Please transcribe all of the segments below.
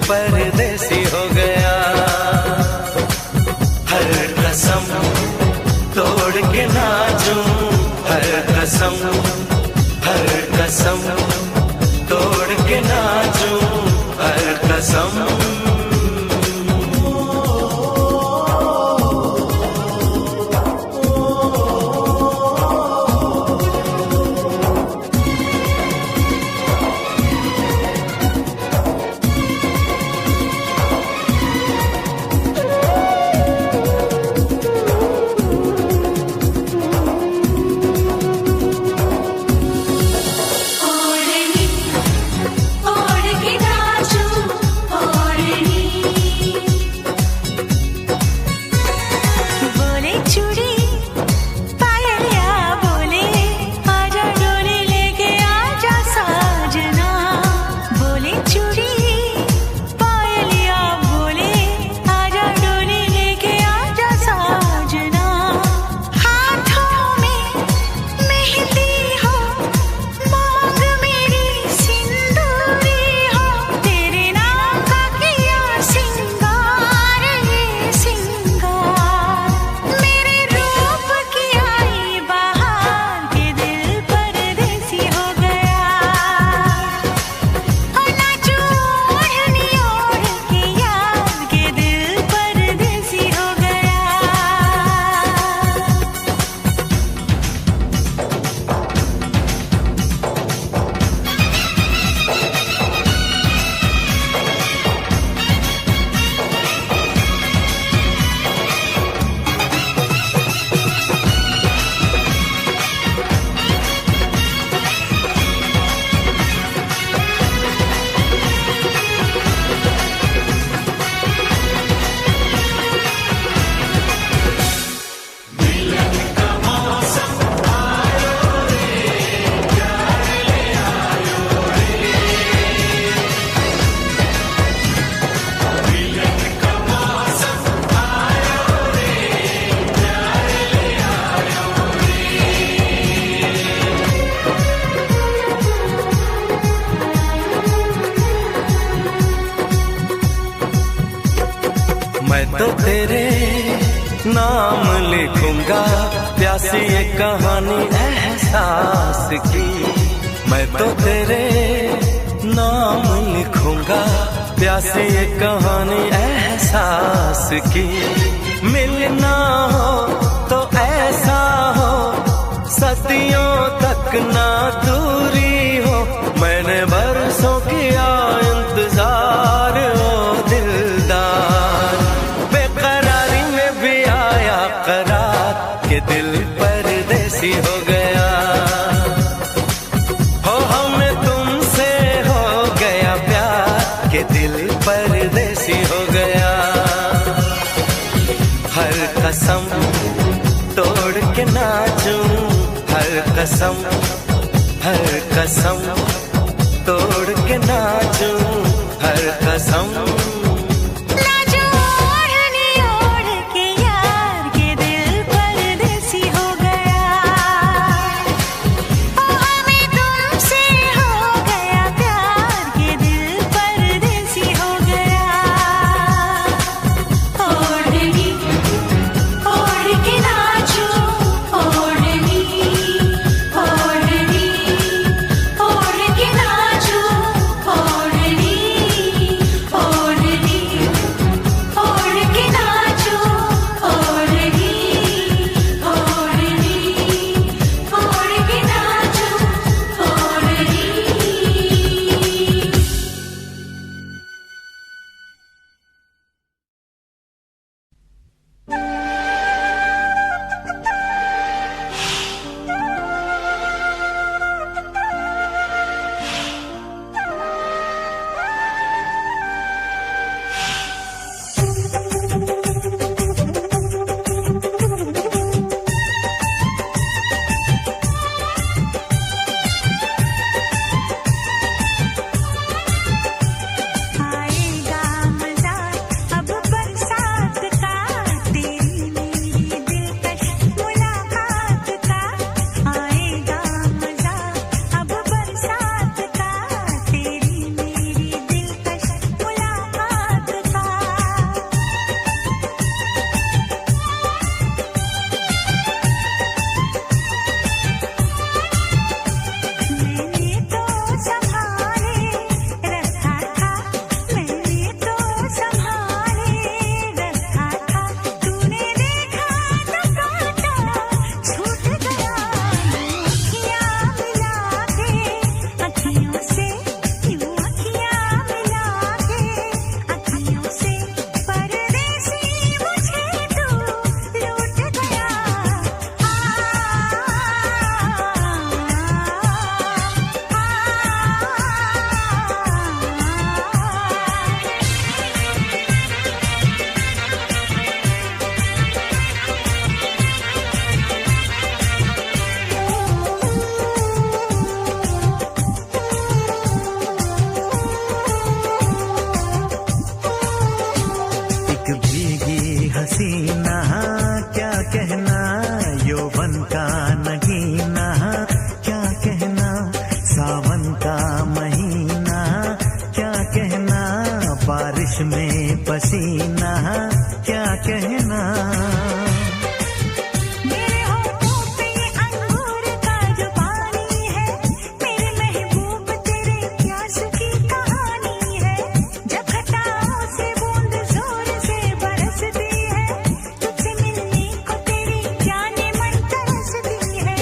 परदेसी हो गया। हर कसम तोड़ के नाचूं, हर कसम तोड़ के नाचूं, हर कसम। मैं तो तेरे नाम लिखूंगा प्यासी ये कहानी एहसास की। मैं तो तेरे नाम लिखूंगा प्यासी ये कहानी एहसास की। मिलना हो तो ऐसा हो सदियों तक ना दूरी हो। मैंने बरसों किया इंतजार ओ दिलदार, बेकरारी में भी आया करार के दिल परदेसी हो गया। हो हमें तुमसे हो गया प्यार के दिल परदेसी हो गया। हर कसम तोड़ के नाचूं, हर कसम तोड़ के नाचूं, हर कसम। Oh में पसीना क्या कहना। मेरे होठों पे ये अंगूर का जो पानी है, मेरे महबूब तेरे प्यास की कहानी है। जब घटाओं से बूंद जोर से बरसती है, तुझसे मिलने को तेरी जाने मन तरसती है।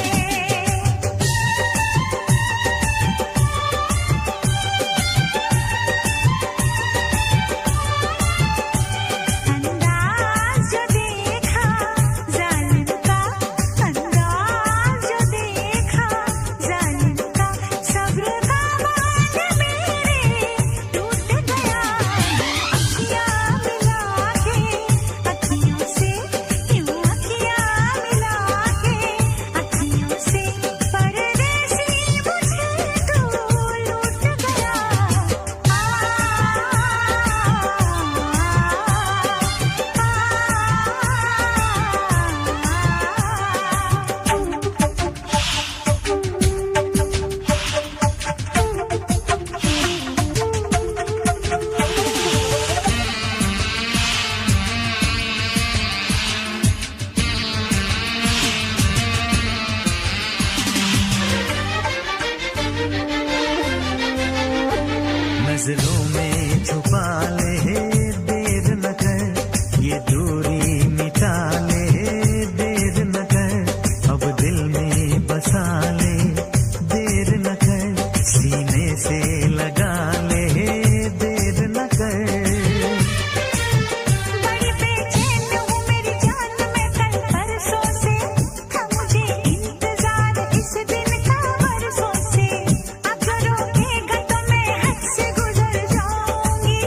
अंदाज जो देखा जालिम का, अंदाज जो देखा जालिम का, सब्र का बांध मेरे टूट गया। अखियाँ मिला के अखियों से, यूं अखियाँ मिला के अखियों से, परदेसी मुझे तू लूट गया। नजरों में छुपा ले देर न कर, ये दूरी मिटा ले देर न कर, अब दिल में बसा ले देर न कर, सीने से लगा ले देर न कर। बड़ी बेचैन हूँ मेरी जान में कल परसों से, था मुझे इंतजार इस दिन का बरसों से। अब जो रोकेगा तो मैं हद से गुजर जाऊंगी,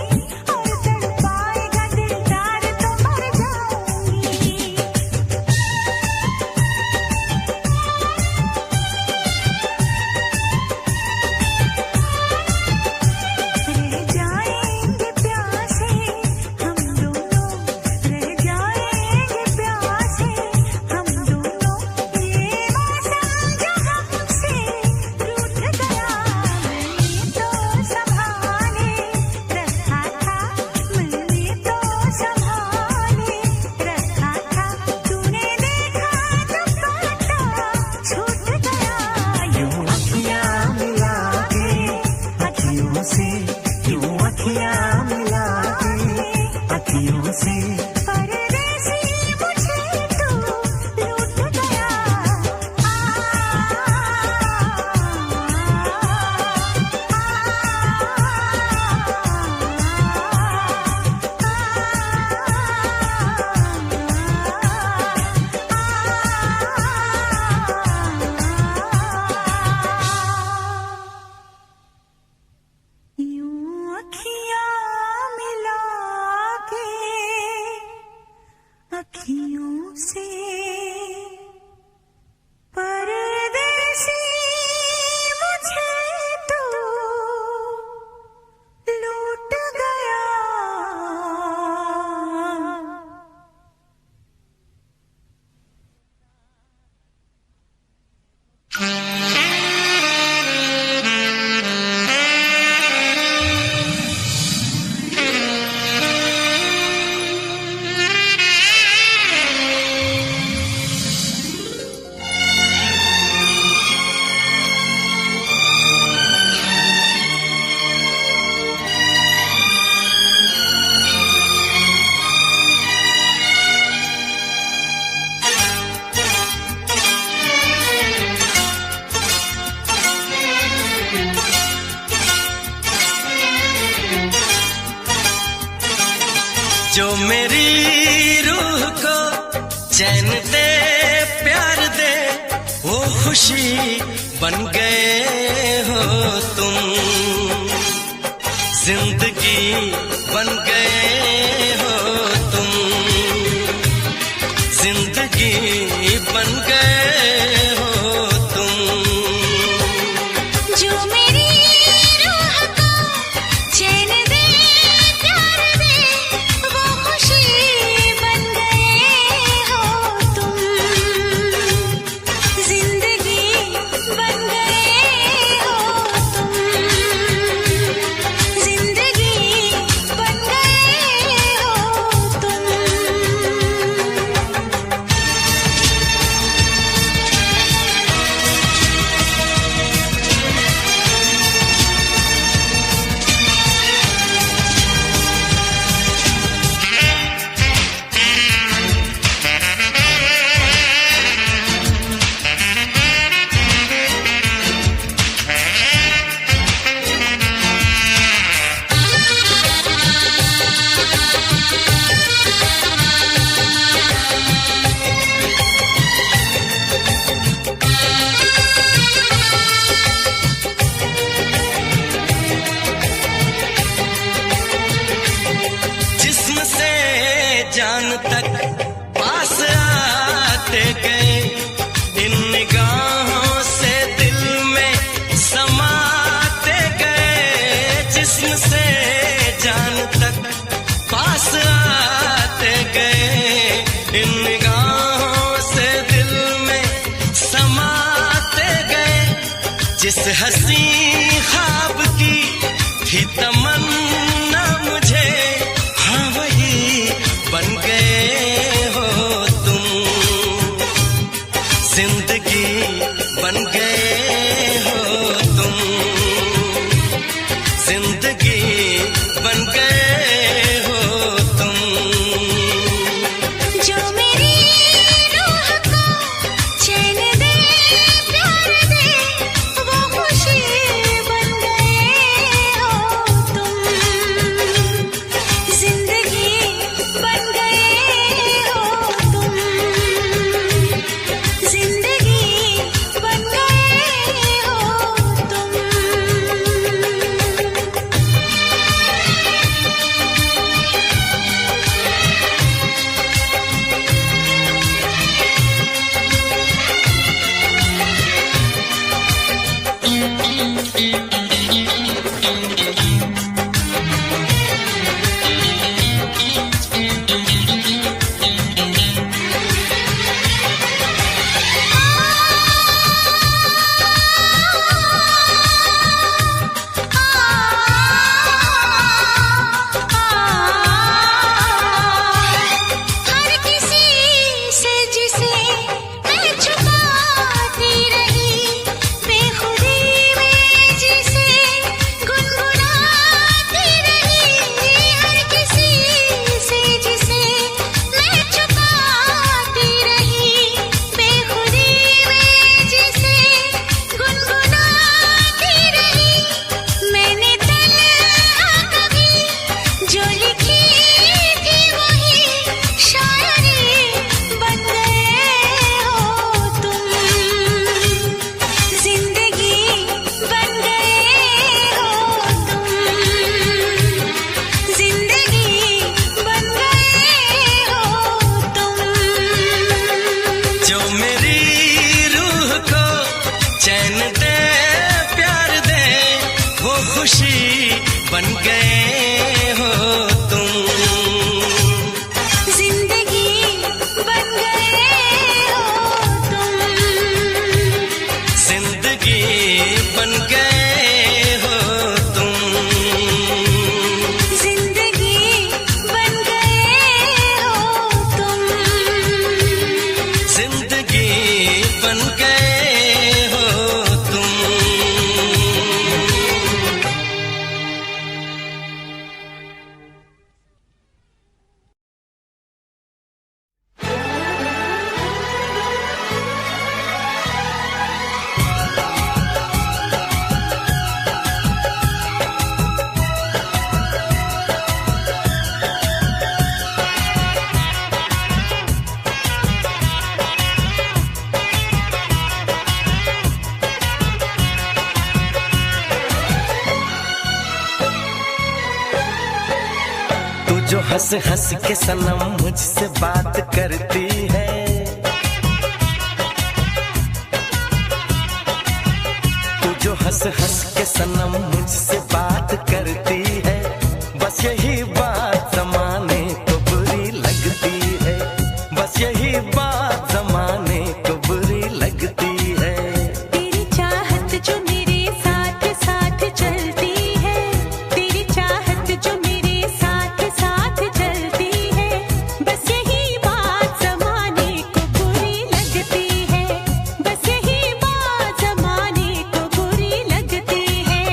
और तड़पाएगा दिलदार तो मर जाऊंगी। रह जाएंगे प्यासे हम दोनों, रह जाएंगे प्यासे हम दोनों, ये मौसम जो हमसे रूठ गया। मैंने तो संभाले रखा था, मैंने तो संभाले रखा था, तूने देखा तो पता छूट गया। यूं अखियाँ मिला के अखियों से, यूं अखियाँ मिला के अखियों से, परदेसी मुझे तू लूट गया। यूं अखियाँ मिला के अखियों से, परदेसी मुझे तू लूट गया। जो मेरी रूह को चैन दे प्यार दे, वो खुशी बन गए हो तुम, जिंदगी बन गए हो तुम, जिंदगी बन गए हो तुम। जो मेरी रूह को चैन दे प्यार दे, वो खुशी बन गए हो तुम, जिंदगी बन गए हो तुम, जिंदगी बन गए जिस्म से जान तक पास आते गए, इन निगाहों से दिल में समाते गए। जिस हंसी ख्वाब की थी तमन्ना मुझे, हाँ वही बन गए हो तुम। जिंदगी बन गए हो तुम, जिंदगी बन गए हो तुम। जो मेरी रूह को चैन दे, प्यार दे, वो खुशी बन गए हो तुम। जिंदगी बन गए हो तुम, जिंदगी बन गए हो तुम। हर किसी से जिसे मैं छुपाती रही, बेखुदी में जिसे गुनगुनाती रही। हर किसी से जिसे मैं छुपाती रही, बेखुदी में जिसे गुनगुनाती रही। मैंने तन्हा कभी जो लिखी थी वही शायरी बन गए हो तुम। जिंदगी बन गए हो तुम, जिंदगी बन गए हो तुम। जो मेरी रूह को चैन दे, प्यार दे, वो खुशी बन गए हो तुम। जिंदगी बन गए हो तुम, जिंदगी बन गए हो तुम। जिंदगी बन गए हो तुम। जिंदगी बन गए हो तुम। तू जो हंस हंस के सनम मुझसे बात करती है, तू जो हंस हंस के सनम मुझसे बात करती है। बस यही बात जमाने को बुरी लगती है, बस यही बात जमाने को बुरी लगती है। तेरी चाहत जो मेरे साथ साथ चलती है, तेरी चाहत जो मेरे साथ साथ चलती है। बस यही बात जमाने को बुरी लगती है, बस यही बात जमाने को बुरी लगती है।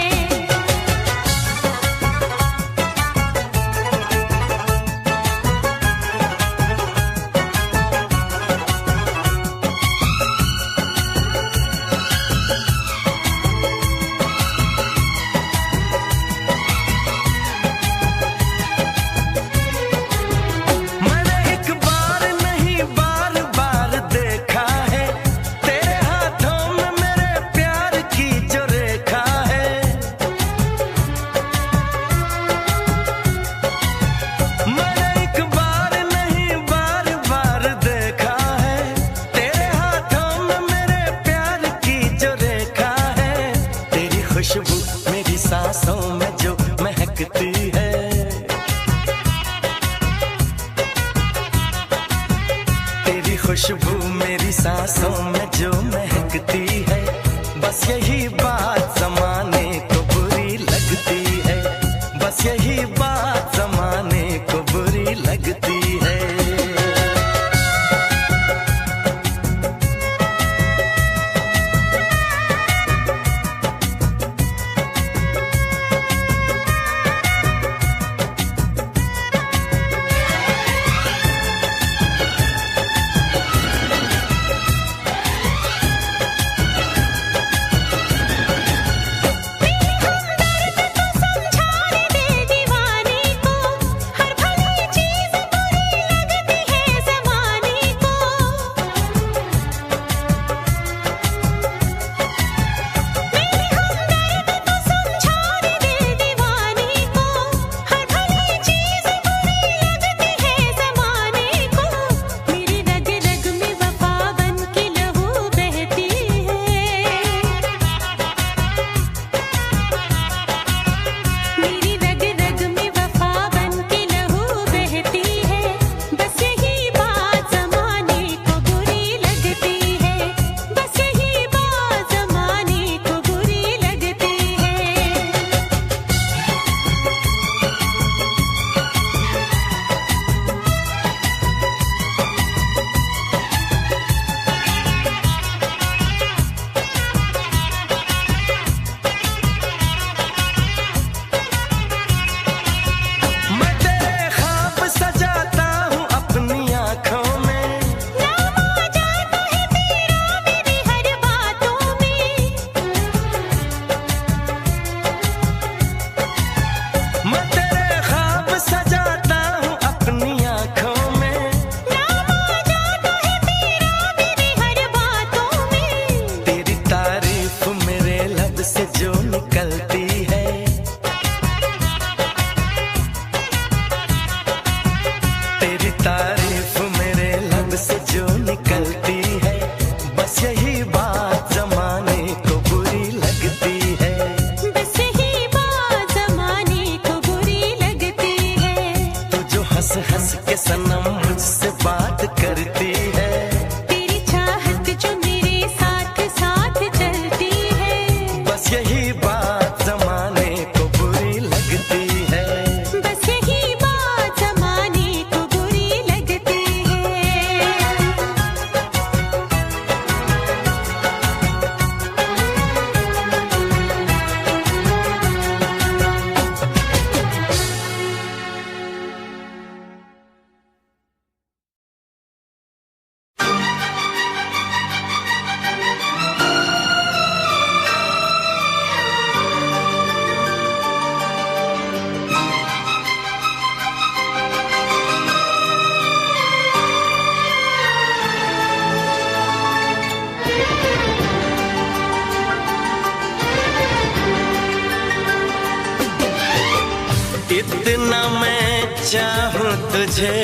चाहूं तुझे,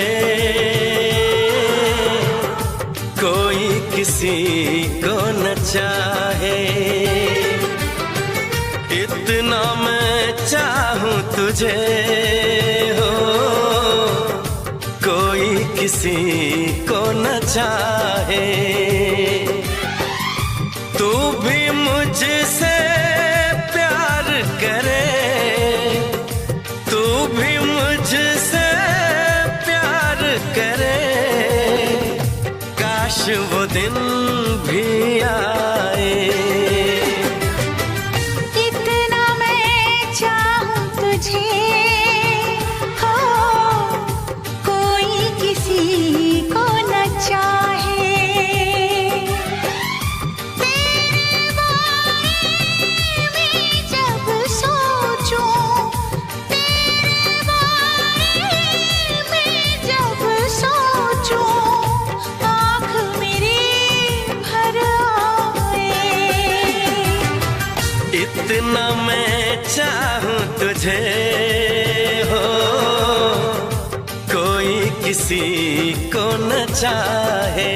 कोई किसी को न चाहे। इतना मैं चाहूं तुझे हो, कोई किसी को न चाहे। तू भी मुझसे प्यार करे, तू भी मुझसे प्यार करे, काश वो दिन भी आए। इतना मैं चाहूं तुझे हो, कोई किसी को न चाहे। तेरे बारे में जब सोचूं, तेरे बारे में जब सोचूं, आँख मेरी भर आए। इतना मैं चाहूं तुझे हो, कोई किसी को न चाहे।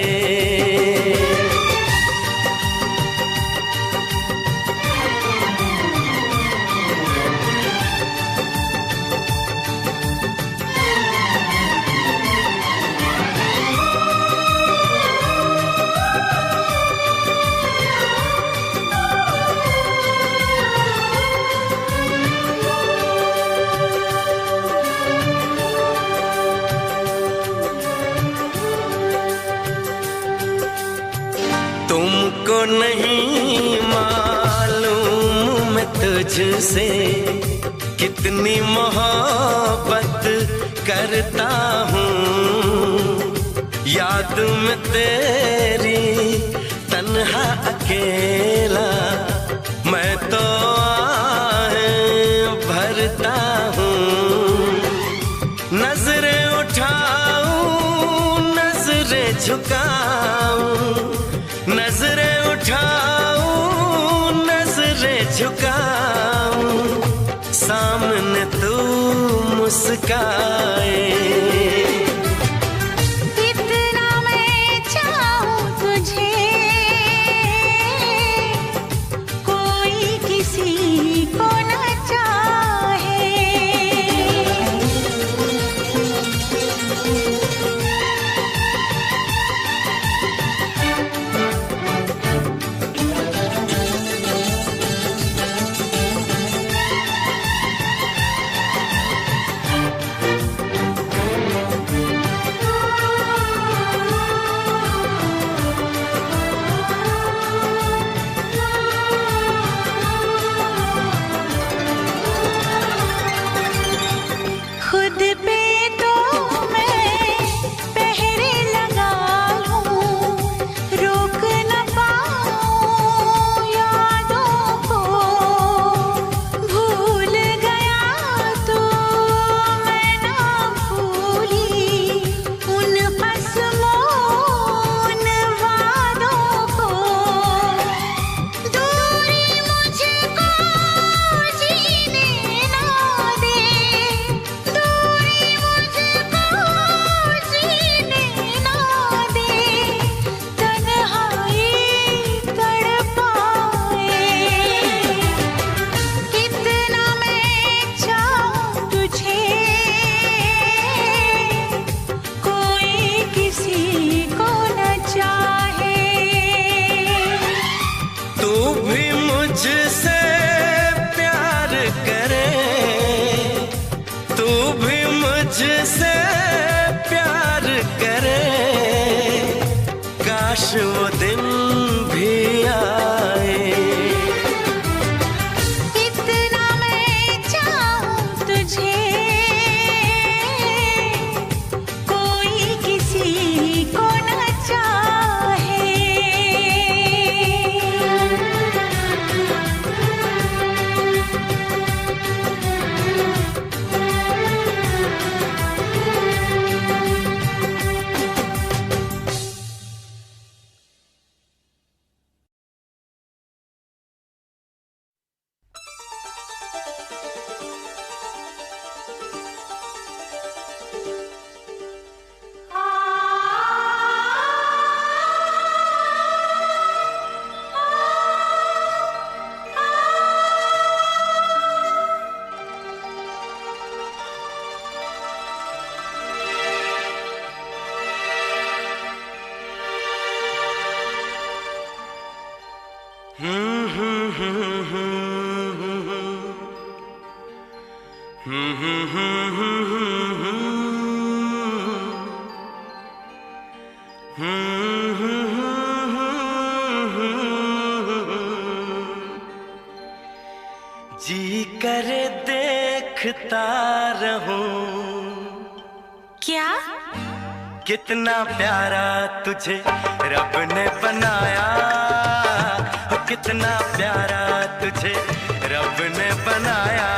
तुमको नहीं मालूम मैं तुझसे कितनी मोहब्बत करता हूँ। याद में तेरी तन्हा अकेला मैं तो आहें भरता हूँ। नजरें उठाऊं, नजरें झुकाऊं, नजरें उठाऊं, नजरें झुकाऊं, सामने तू मुस्काए। इतना मैं चाहूं तुझे, कोई किसी को न चाहे। खुद पे तो मैं पहरे लगा लूं, रोक न पाऊं यादों को। भूल गया तो मैं ना भूली उन कसमों, उन वादों को। दूरी मुझको जीने ना दे, दूरी मुझको जीने ना दे, तन्हाई तड़पाए। इतना मैं चाहूं तुझे, कोई किसी को न चाहे। तू भी मुझसे प्यार करे, तू भी मुझसे प्यार करे, काश वो दिन भी आए। इतना मैं चाहूं तुझे, कोई किसी को न चाहे। जी करे देखता रहूं क्या? कितना प्यारा तुझे रब ने बनाया, हो कितना प्यारा तुझे रब ने बनाया।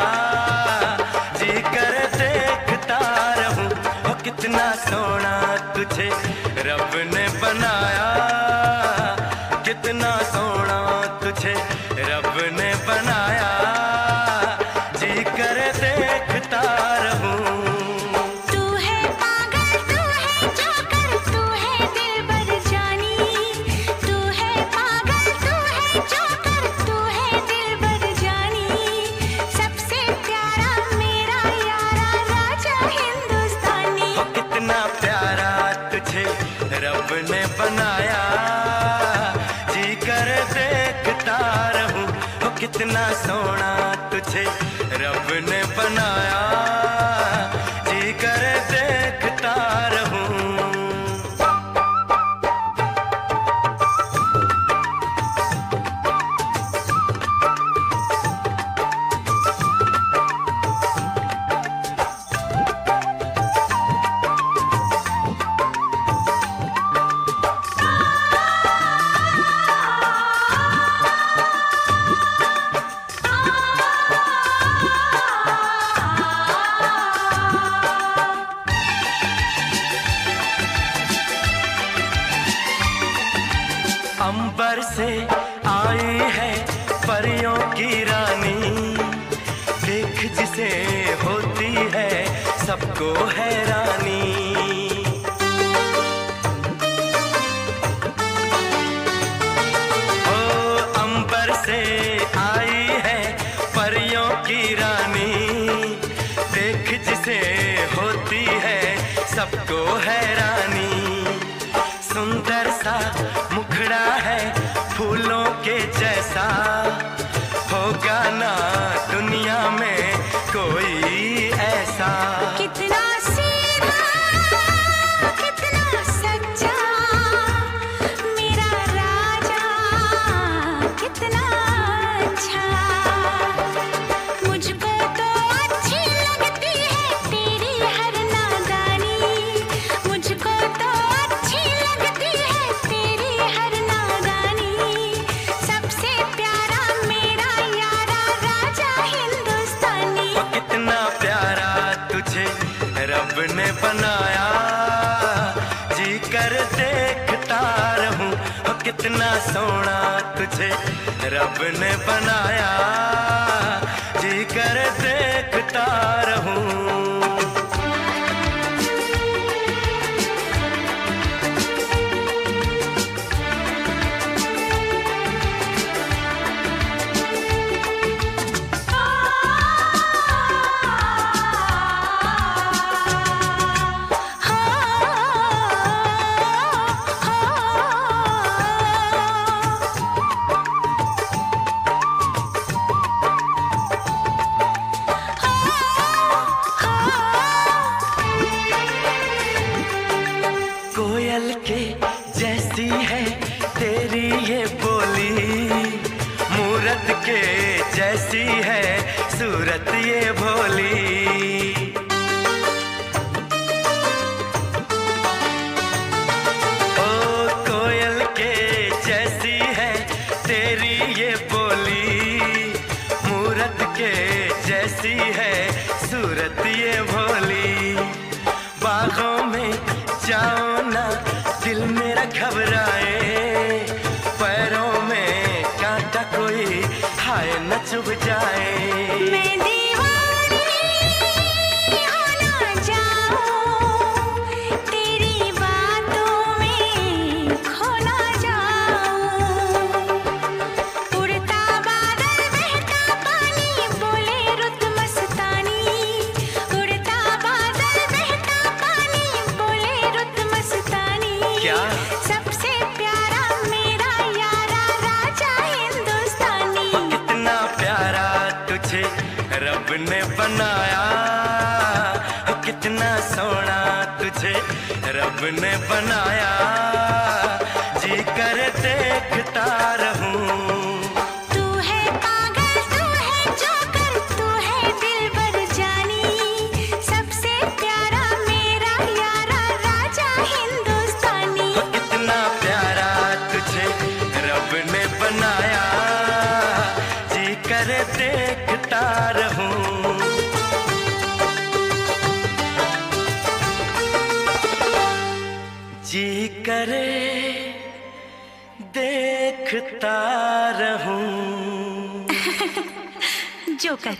जी कर देखता रहूं, हो कितना सोना तुझे रब ने बनाया, कितना सोना तुझे रब ने बनाया। जी कर देखता रहूं। रब ने बनाया, जी कर देखता रहूं, हो कितना सोना तुझे रब ने बनाया। जी कर देखता रहूं। अंबर से आई है परियों की रानी, देख जिसे होती है सबको हैरानी। ओ अंबर से आई है परियों की रानी, देख जिसे होती है सबको हैरानी। सुंदर सा मुखड़ा है फूलों के जैसा, होगा ना दुनिया में कोई ऐसा। कितना सीधा, कितना सच्चा मेरा राजा, कितना अच्छा। मुझको तो अच्छी लगती है तेरी हर नादानी, मुझको तो अच्छी लगती है तेरी हर नादानी। सबसे प्यारा मेरा यारा राजा हिंदुस्तानी। वो कितना प्यारा तुझे रब ने बनाया, जी कर देखता रहूं, वो कितना सोना तुझे रब ने बनाया। जी कर देखता रहूं। कोयल के जैसी है तेरी ये बोली, मूरत के जैसी है सूरत ये भोली। ओ कोयल के जैसी है तेरी ये बोली, मूरत के जैसी है सूरत ये भोली। बागों में जाओ ना दिल मेरा घबराए, पैरों में कांटा कोई हाय न चुभ जाए। मैं दीवानी हो ना जाऊं, तेरी बातों में खो ना जाऊं। उड़ता बादल बहता पानी बोले रुत मस्तानी, उड़ता बादल बहता पानी बोले रुत मस्तानी। क्या? सबसे बनाया, कितना सोना तुझे रब ने बनाया, जी कर देखता रहूं। तू है पागल, तू है जोकर, तू है दिलबर जानी, सबसे प्यारा मेरा यारा राजा हिंदुस्तानी। कितना प्यारा तुझे रब ने बनाया, जी कर देखता रहूं। जी करे देखता रहूं। जोकर।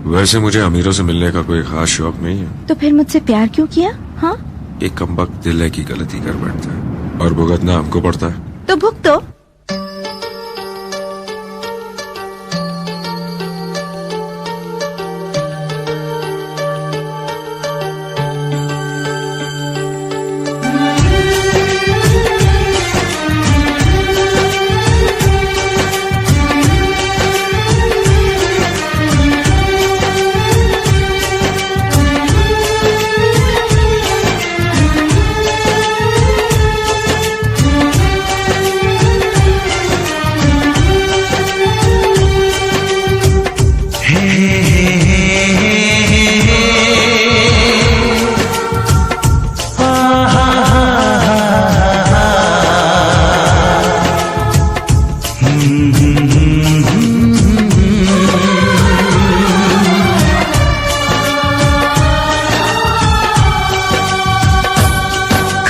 वैसे मुझे अमीरों से मिलने का कोई खास शौक नहीं है। तो फिर मुझसे प्यार क्यों किया? हाँ, एक कमबख्त दिल है की गलती कर बैठता है और भुगतना हमको पड़ता है। तो भुगतो।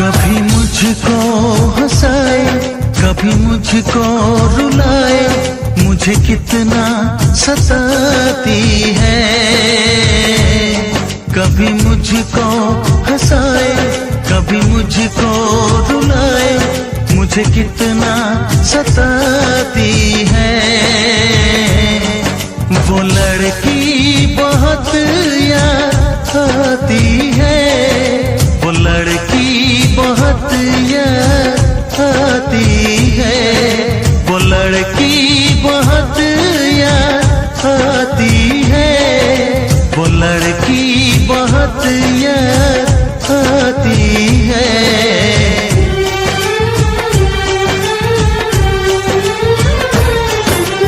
कभी मुझको हंसाए, कभी मुझको रुलाए, मुझे कितना सताती है। कभी मुझको हंसाए, कभी मुझको रुलाए, मुझे कितना सताती है। वो लड़की बहुत याद आती है, वो लड़की बहुत याद आती है, वो लड़की बहुत याद आती है, वो लड़की बहुत याद आती है।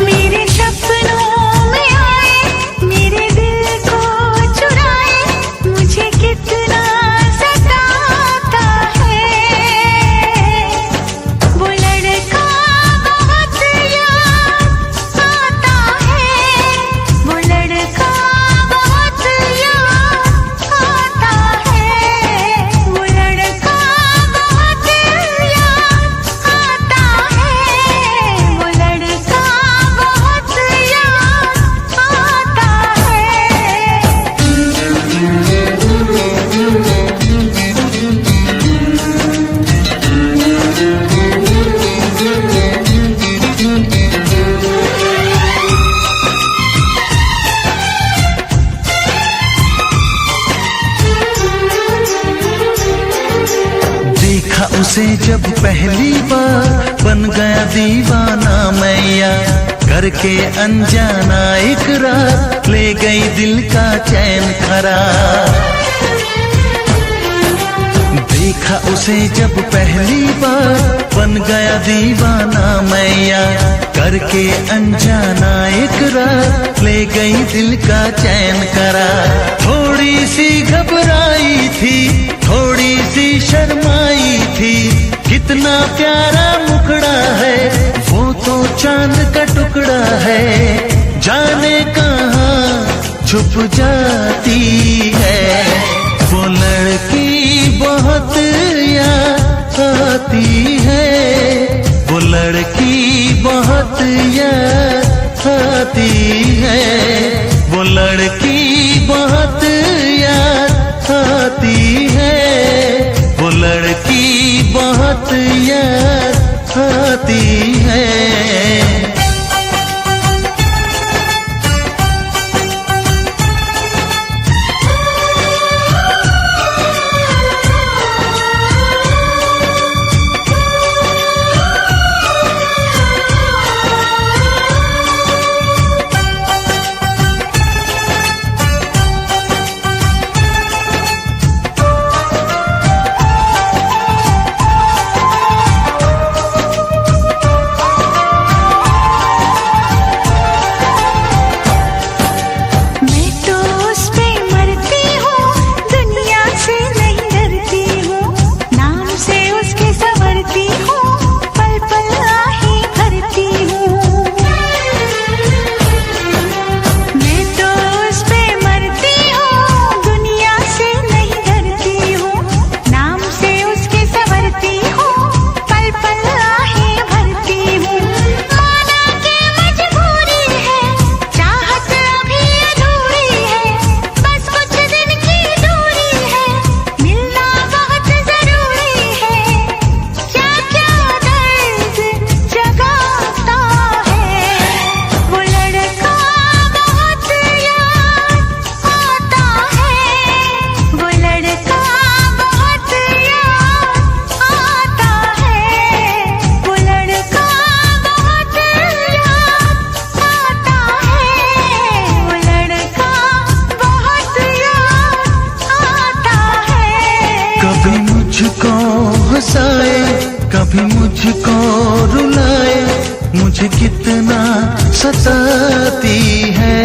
मेरे सपनों में आए, मेरे दिल को चुराए, मुझे कितना सताता है। वो लड़का बहुत याद आता है, वो लड़का बहुत याद आता है, वो लड़का बहुत याद आता है, वो लड़का बहुत याद आता देखा उसे जब पहली बार, बन गया दीवाना मैया, करके अनजाना इकरार, ले गई दिल का चैन करार। देखा उसे जब पहली बार, बन गया दीवाना मैया, करके अनजाना इकरार, ले गई दिल का चैन करार। थोड़ी सी घबराई थी, थोड़ी सी शर्माई थी, कितना प्यारा मुखड़ा है, वो तो चांद का टुकड़ा है, जाने कहाँ छुप जाती है। वो लड़की बहुत याद आती है, वो लड़की बहुत याद आती है, वो लड़की बहुत याद आती है, वो लड़की बहुत याद आती है। कभी मुझको रुलाए, मुझे कितना सताती है।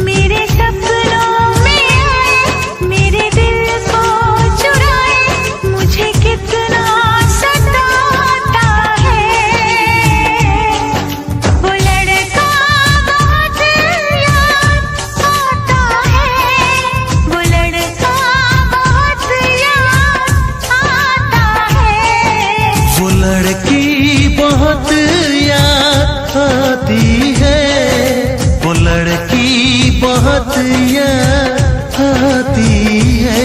मेरे सपनों में आए, मेरे दिल को चुराए, मुझे कितना सताता है। वो लड़का बहुत याद आता है, वो लड़का बहुत याद आता है। वो लड़की बहुत याद आती है, वो लड़की बहुत याद आती है।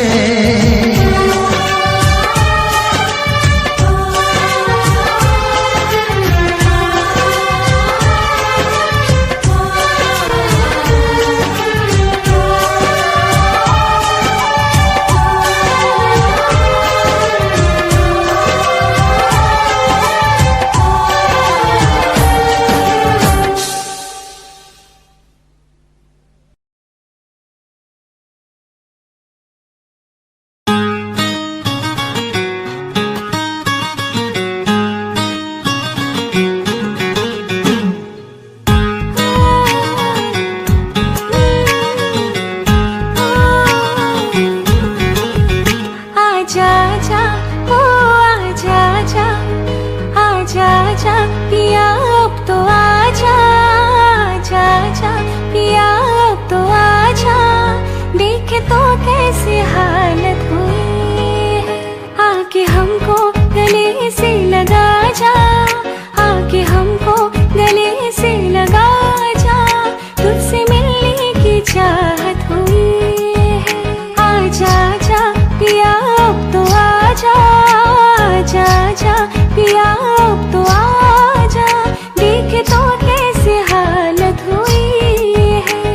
आजा जा ओ आजा जा, आजा जा पिया अब तो आजा, आजा जा पिया अब तो आजा। देखे तो कैसी हालत हुई है, आके हमको गले से लगा जा, आके हमको गले से लगा जा। तुझसे मिलने की चाहत हुई है, आजा जा पिया अब तो आजा, आजा जा पिया अब तो आजा। देखे तो कैसी हालत हुई है।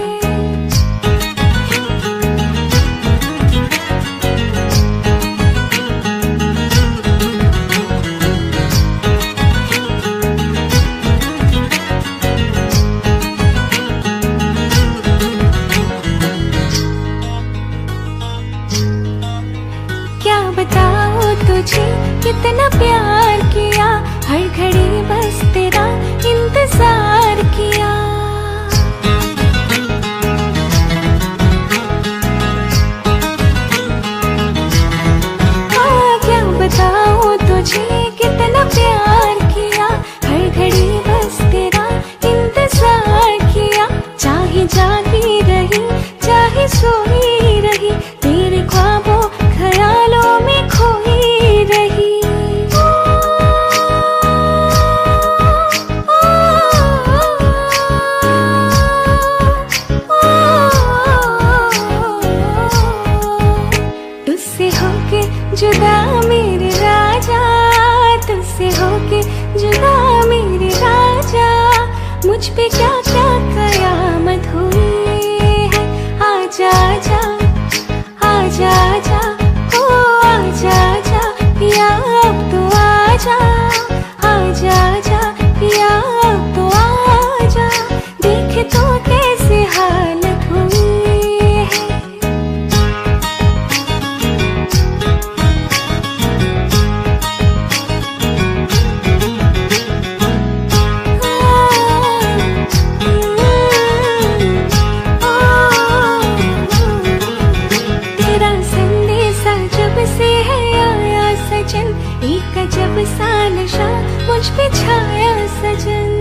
क्या बताऊं तुझे कितना प्यार किया, हर घड़ी बस तेरा इंतजार किया। क्या बताऊं तुझे कितना प्यार किया, हर घड़ी बस तेरा इंतजार किया। चाहे जागी रही, चाहे सोई रही, तेरे ख्वाबों ख्यालों में खोई रही। तुझसे होके जुदा मेरे राजा, तुझसे होके जुदा मेरे राजा। मुझ पे क्या क्या कयामत हुई है। आजा जा, आजा जा ओ आजा जा पिया अब तो आजा, आजा जा पिया अब तो आजा। देखे तो कैसी हालत हुई है। तेरा संदेशा जब से है आया सजन, एक अजब सा नशा मुझ पे छाया सजन।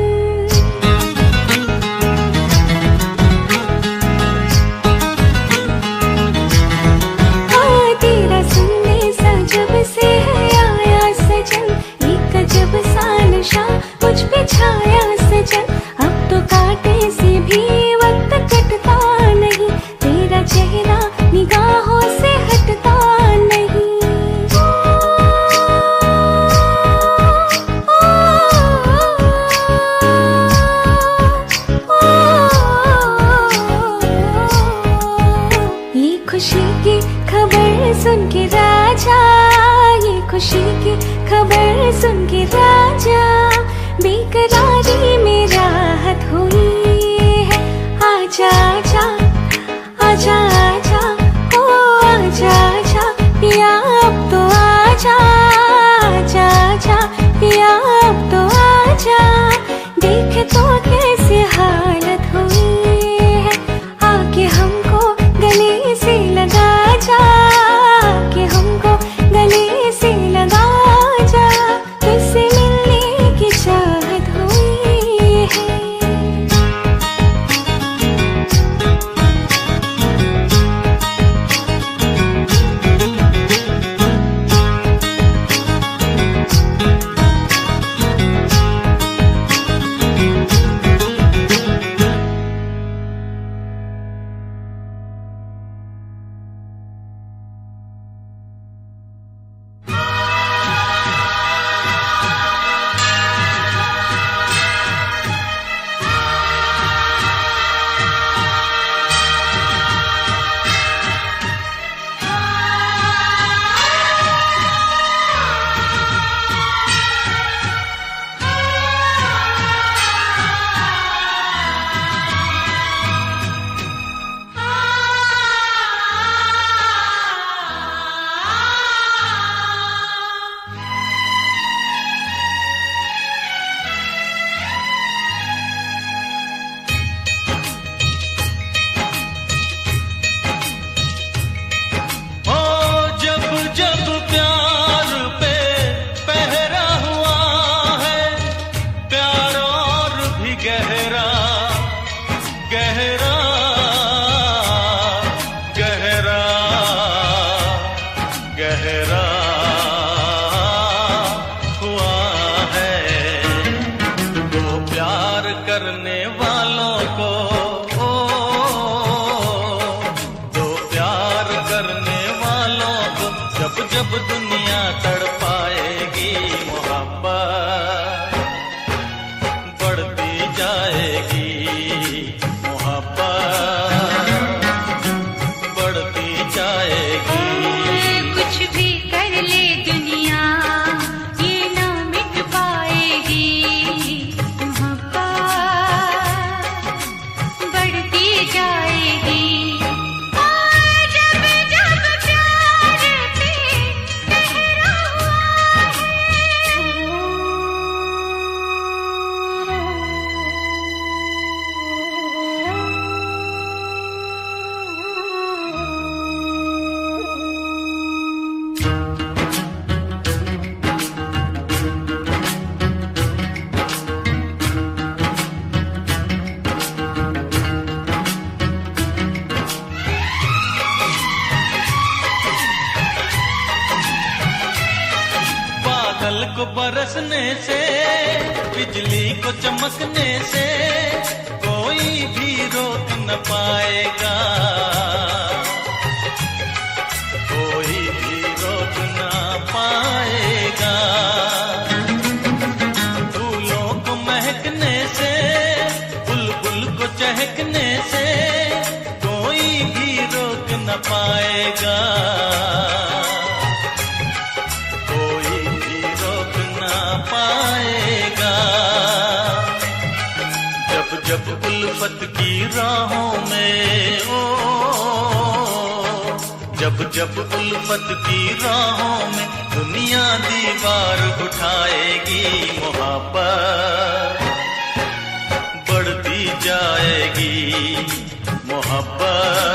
तेरा संदेशा जब से है आया सजन, एक अजब सा नशा मुझ पे छाया सजन। अब तो कांटे से भी वक्त कटता नहीं, तेरा चेहरा निगाहों से हटता नहीं। ये खुशी की खबर सुन के राजा, ये खुशी की खबर सुन के राजा। बेकरारी में राहत हुई है, करने वालों को दो प्यार करने वालों को जब जब दुनिया तड़पाएगी मोहब्बत बढ़ती जाएगी मोहब्बत बढ़ती जाएगी। कुछ भी कर ले दुनिया ये ना मिट पाएगी मोहब्बत बढ़ती जाएगी। और जब जब प्यार पे ठहरा बादल को बरसने से बिजली को चमकने से कोई भी रोक न पाएगा कोई भी रोक न पाएगा। फूलों को महकने से बुलबुल को चहकने से कोई भी रोक न पाएगा कोई भी रोक ना पाएगा। जब जब उल्फत की राहों में जब जब उल्फत की राहों में दुनिया दीवार उठाएगी मोहब्बत बढ़ती जाएगी मोहब्बत